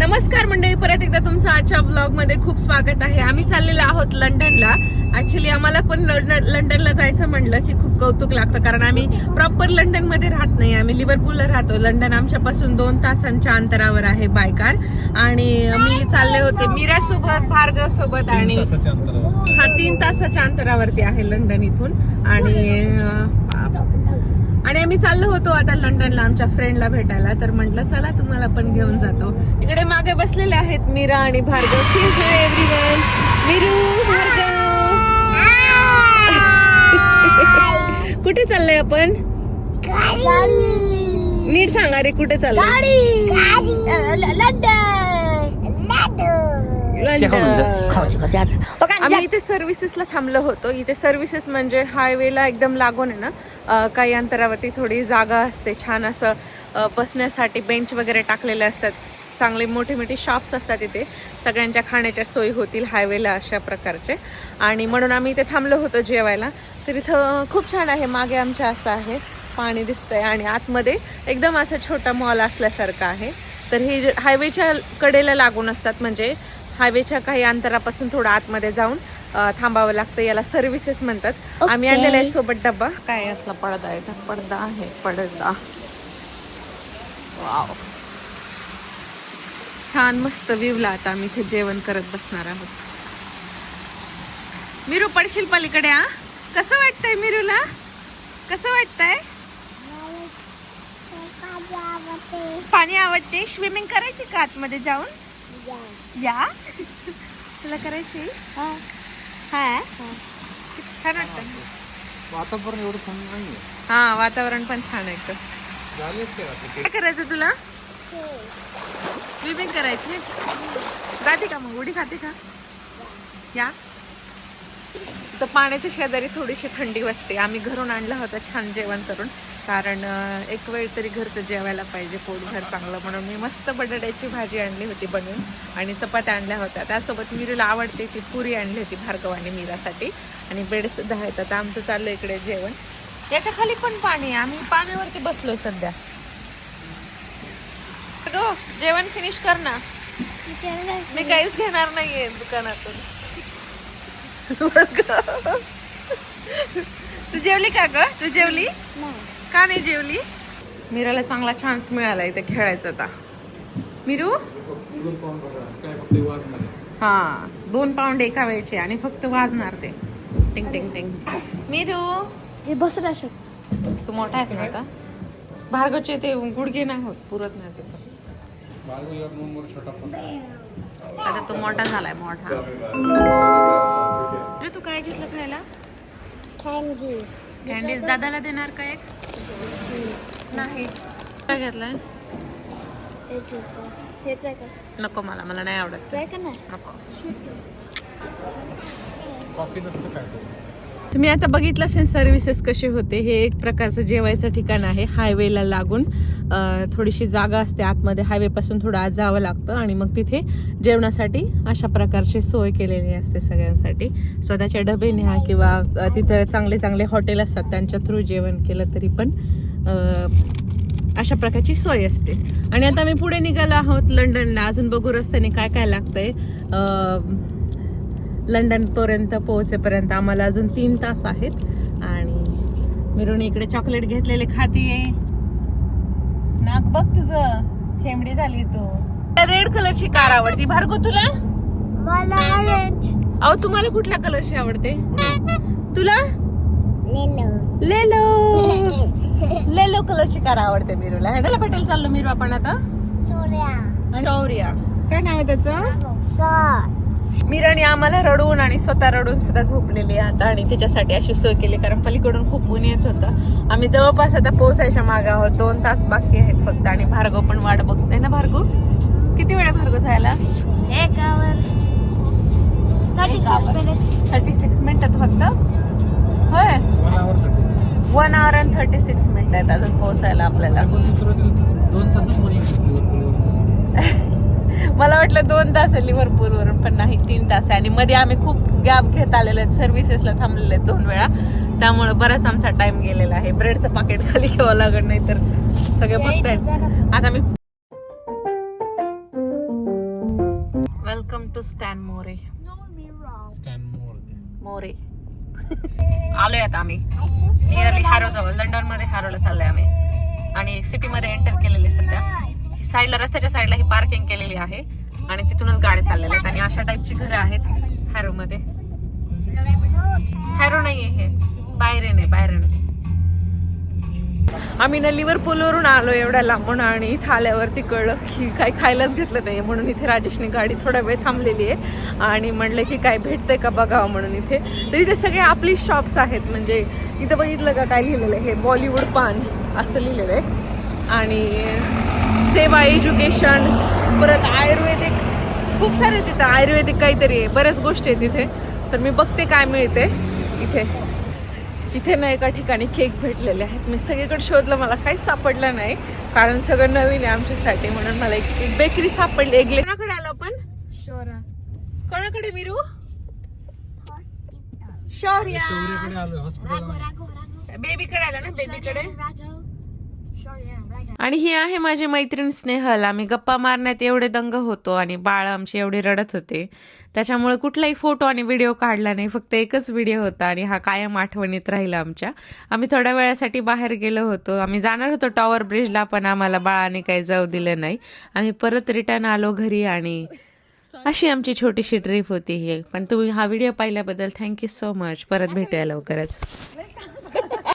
नमस्कार मंडळी, परत एकदा तुमचं आजच्या ब्लॉग मध्ये खूप स्वागत आहे. आम्ही चाललेलो आहोत लंडनला. ऍक्च्युली आम्हाला पण लंडनला जायचं म्हणलं की खूप कौतुक लागतं, कारण आम्ही प्रॉपर लंडन मध्ये राहत नाही, आम्ही लिव्हरपूलला राहतो. लंडन आमच्यापासून 2 तासांच्या अंतरावर आहे बाय कार. आणि मी चालले होते मीरा सोबत, भार्गव सोबत, आणि 3 तासाच्या अंतरावरती आहे लंडन इथून. आणि आम्ही चाललो होतो आता लंडनला आमच्या फ्रेंडला भेटायला. तर म्हटलं चला तुम्हाला पण घेऊन जातो. इकडे मागे बसलेले आहेत मीरा आणि Bhargav. See hi everyone. Meeru, Bhargav, कुठे चाललोय आपण? नीट सांगा रे, कुठे चाललोय? आम्ही इथे सर्व्हिसेसला थांबलो होतो. इथे सर्व्हिसेस म्हणजे हायवेला एकदम लागून आहे ना, काही अंतरावरती थोडी जागा असते, छान असं बसण्यासाठी बेंच वगैरे टाकलेले असतात, चांगले मोठे मोठे शॉप्स असतात इथे, सगळ्यांच्या खाण्याच्या सोयी होतील हायवेला अशा प्रकारचे. आणि म्हणून आम्ही इथे थांबलो होतो जेवायला. तर इथं खूप छान आहे. मागे आमच्या असं आहे, पाणी दिसतंय, आणि आतमध्ये एकदम असा छोटा मॉल असल्यासारखं आहे. तर हे हायवेच्या कडेला लागून असतात, म्हणजे हायवेच्या काही अंतरापासून थोडं आतमध्ये जाऊन थांबावं लागतं. याला सर्व्हिसेस म्हणतात. आम्ही आणलेला आहे सोबत डब्बा. काय असला पडदा आहे, पडदा आहे, पडदा. वाव, छान मस्त व्ह्यूला. आता आम्ही इथे जेवण करत बसणार आहोत. मीरू, पडशील पलीकडे. कसं वाटतंय मीरूला? कसं वाटतंय? पाणी आवडते. स्विमिंग करायची का आतमध्ये जाऊन? या तुला करायची? हा, छान वाटतं. वातावरण एवढं थंड नाहीये. हा, वातावरण पण छान आहे. काय करायचं तुला? स्विमिंग करायची. जाते का मग? उडी खाते का? या. तर पाण्याच्या शेजारी थोडीशी थंडी वाजते. आम्ही घरून आणलं होतं छान जेवण करून, कारण एक वेळ तरी घरचं जेवायला पाहिजे, पोटभर चांगलं. म्हणून मी मस्त बटाट्याची भाजी आणली होती बनवून, आणि चपात्या आणल्या होत्या. त्यासोबत मीरूला आवडते ती पुरी आणली होती भार्गव आणि मीरासाठी, आणि ब्रेड सुद्धा आहेत. आता आमचं चाललं इकडे जेवण. याच्या खाली पण पाणी आहे, आम्ही पाण्यावरती बसलोय सध्या. भार्गव, जेवण फिनिश कर ना. मी काहीच घेणार नाहीये दुकानातून. तू जेवली का ग? तू जेवली का नाही जेवली? मीराला चांगला चान्स मिळाला इथे खेळायचा. आता मीरू, 2 पाऊंड एका वेळचे, आणि फक्त वाजणार ते टिंग टिंग टिंग. मीरू बस ना शकतो. तू मोठा आहेस ना आता. भार्गवचे ते गुडघे नाही होत, पुरत नाही तिथं. आता तो मोठा झालाय, मोठा. तू काय घेतलं खायला? कॅन्डीज. दादाला देणार का एक? नाही. काय घेतलंय? नको, मला नाही आवडत. नको. तुम्ही आता बघितलं असेल सर्व्हिसेस कसे होते. हे एक प्रकारचं जेवायचं ठिकाण आहे, हायवेला लागून. थोडीशी जागा असते आतमध्ये, हायवे पासून थोडं आत जावं लागतं, आणि मग तिथे जेवणासाठी अशा प्रकारची सोय केलेली असते सगळ्यांसाठी. स्वतःच्या डबे न्या, किंवा तिथं चांगले चांगले हॉटेल असतात त्यांच्या थ्रू जेवण केलं तरी पण अशा प्रकारची सोय असते. आणि आता मी पुढे निघालो आहोत लंडनला. अजून बघू रस्त्याने काय काय लागतंय. लंडन पर्यंत पोहोचेपर्यंत आम्हाला अजून 3 तास आहेत. आणि मिरून इकडे चॉकलेट घेतलेले खातीये. नाक बघ तुझं, शेंबडी झाली तू. रेड कलरची कार आवडती. भार्गव, तुला? मला ऑरेंज. अहो, तुम्हाला कुठल्या कलरची आवडते? तुला? लेलो कलरची कार आवडते मीरूला. ह्याला भेटायला चाललो मीरू आपण आता. शौर्या, काय नाव आहे त्याचं? मीराने आम्हाला रडून आणि स्वतः रडून सुद्धा झोपलेली आता, आणि त्याच्यासाठी अशी सोय केली, कारण पलीकडून खूप ऊन येत होतं. आम्ही जवळपास आता पोहोचायच्या मागे आहोत. 2 तास बाकी आहेत फक्त, आणि भार्गव पण वाट बघतोय ना. भार्गव, किती वेळ आहे भार्गव जायला? 36 मिनिटात फक्त. होय, 1 hour and 36 मिनिट आहेत अजून पोहोचायला आपल्याला. मला वाटलं 2 तास आहे लिव्हरपूल वरून, पण नाही, 3 तास आहे. आणि मध्ये आम्ही खूप गॅप घेत आलेलो आहेत, सर्व्हिसेसला थांबलेले आहेत 2 वेळा, त्यामुळे बराच आमचा टाइम गेलेला आहे. ब्रेडचं पाकिट खाली घ्यावं लागत, नाही तर सगळे बघतायत. आता मी welcome to Stanmore. Stanmore मोरे आलोय आता आम्ही नियरली हॅरो जवळ. लंडन मध्ये हॅरोला चाललोय आम्ही आणि सिटी मध्ये एंटर केलेली सध्या. साईडला रस्त्याच्या साईडला ही पार्किंग केलेली आहे आणि तिथूनच गाड्या चाललेल्या आहेत आणि अशा टाईपची घरं आहेत हॅरो मध्ये. हॅरो नाहीये हे, बायरेन आहे, बायरेन. आम्ही ना लिव्हरपूलवरून आलो एवढ्या लांबून आणि इथं आल्यावरती कळलं की काही खायलाच घेतलं नाही म्हणून इथे राजेशने गाडी थोडा वेळ थांबलेली आहे आणि म्हणलं की काय भेटतंय का बघावं म्हणून इथे. तर इथे सगळे आपली शॉप्स आहेत. म्हणजे इथं बघितलं का काय लिहिलेलं आहे, हे बॉलिवूड पान असं लिहिलेलं आहे आणि सेवा एज्युकेशन, परत आयुर्वेदिक, खूप सारे तिथं आयुर्वेदिक काहीतरी आहे, बऱ्याच गोष्टी आहेत तिथे. तर मी बघते काय मिळते इथे. इथे ना एका ठिकाणी केक भेटलेले आहेत. मी सगळीकडे शोधलं, मला काहीच सापडलं नाही कारण सगळं नवीन आहे आमच्यासाठी. म्हणून मला एक बेकरी सापडली. एक कोणाकडे आलो आपण? शोरा. कोणाकडे मिरू? हॉस्पिटल. शौर्या. शौर्याकडे आलोय हॉस्पिटल. बेबीकडे आलो ना, बेबीकडे. आणि ही आहे माझी मैत्रीण स्नेहल. आम्ही गप्पा मारण्यात एवढे दंग होतो आणि बाळ आमचे एवढे रडत होते, त्याच्यामुळे कुठलाही फोटो आणि व्हिडिओ काढला नाही. फक्त एकच व्हिडिओ होता आणि हा कायम आठवणीत राहिला आमच्या. आम्ही थोड्या वेळासाठी बाहेर गेलो होतो. आम्ही जाणार होतो टॉवर ब्रिजला, पण आम्हाला बाळाने काही जाऊ दिलं नाही. आम्ही परत रिटर्न आलो घरी आणि अशी आमची छोटीशी ट्रिप होती ही. पण तुम्ही हा व्हिडिओ पाहिल्याबद्दल थँक्यू सो मच. परत भेटूया लवकरच.